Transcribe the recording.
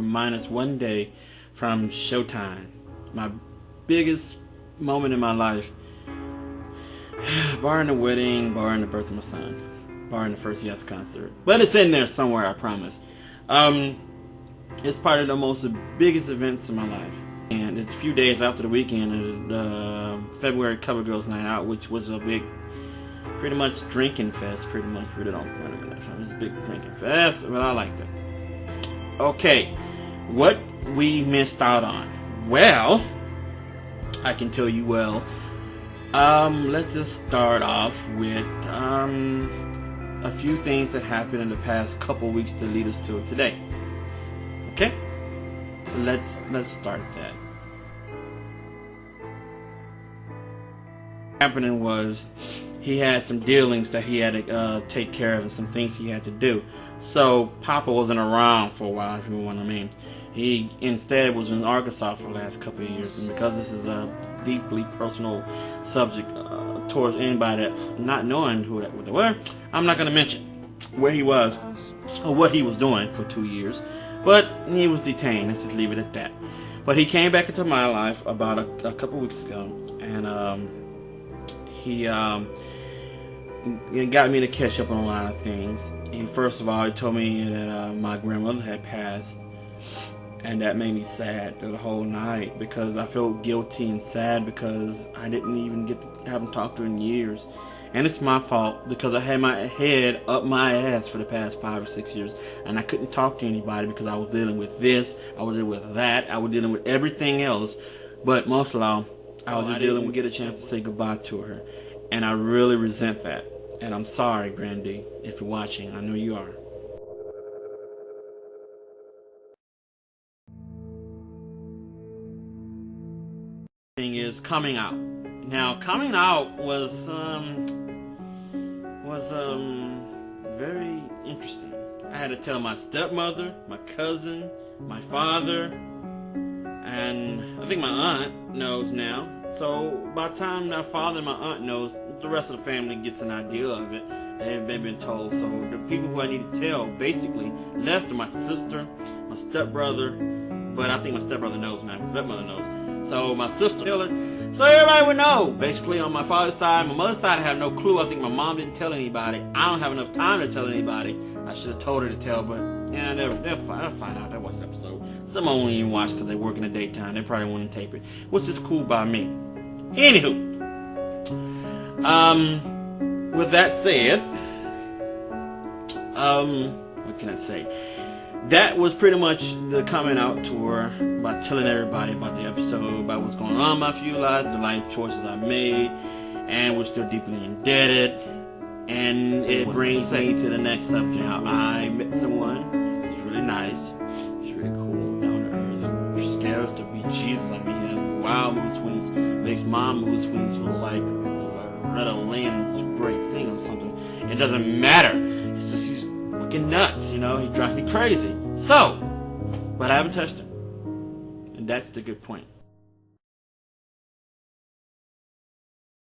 minus one day from Showtime. My biggest moment in my life, barring the wedding, barring the birth of my son, barring the first Yes concert. But it's in there somewhere, I promise. It's part of the most biggest events in my life. And it's a few days after the weekend of the February Cover Girls Night Out, which was a big, pretty much drinking fest. Pretty much, really don't front of me that time. It was a big drinking fest, but I liked it. Okay, what we missed out on? Well, I can tell you well. Let's just start off with a few things that happened in the past couple weeks to lead us to today. Okay, so let's start that. What happening was he had some dealings that he had to take care of and some things he had to do. So Papa wasn't around for a while, if you know what I mean. He instead was in Arkansas for the last couple of years, and because this is a deeply personal subject towards anybody that not knowing what they were, I'm not going to mention where he was or what he was doing for 2 years. But he was detained. Let's just leave it at that. But he came back into my life about a couple weeks ago, and he got me to catch up on a lot of things. First of all, he told me that my grandmother had passed, and that made me sad the whole night because I felt guilty and sad because I didn't even get to have him talk to her in years. And it's my fault because I had my head up my ass for the past 5 or 6 years, and I couldn't talk to anybody because I was dealing with this, I was dealing with that, I was dealing with everything else. But most of all, I was just dealing with get a chance to say goodbye to her, and I really resent that. And I'm sorry, Grandy, if you're watching. I know you are. Thing is coming out. Now, coming out was very interesting. I had to tell my stepmother, my cousin, my father, and I think my aunt knows now. So by the time my father and my aunt knows, the rest of the family gets an idea of it. They've been told. So the people who I need to tell basically left are my sister, my stepbrother, but I think my stepbrother knows now. My stepmother knows. So my sister, so everybody would know. Basically, on my father's side, my mother's side, I have no clue. I think my mom didn't tell anybody. I don't have enough time to tell anybody. I should have told her to tell, but yeah, they'll find out. They watch the episode. Some won't even watch because they work in the daytime. They probably won't tape it, which is cool by me. Anywho, with that said, what can I say? That was pretty much the coming out tour by telling everybody about the episode, about what's going on in my few lives, the life choices I made, and we're still deeply indebted. And it brings me to the next subject. I met someone. It's really nice. It's really cool. Down to earth. Scares to be Jesus. I mean, he has wild mood swings. Makes my mood swings feel like Loretta Lynn's great singer or something. It doesn't matter. It's just he's fucking nuts. You know, he drives me crazy. So, but I haven't touched him, and that's the good point.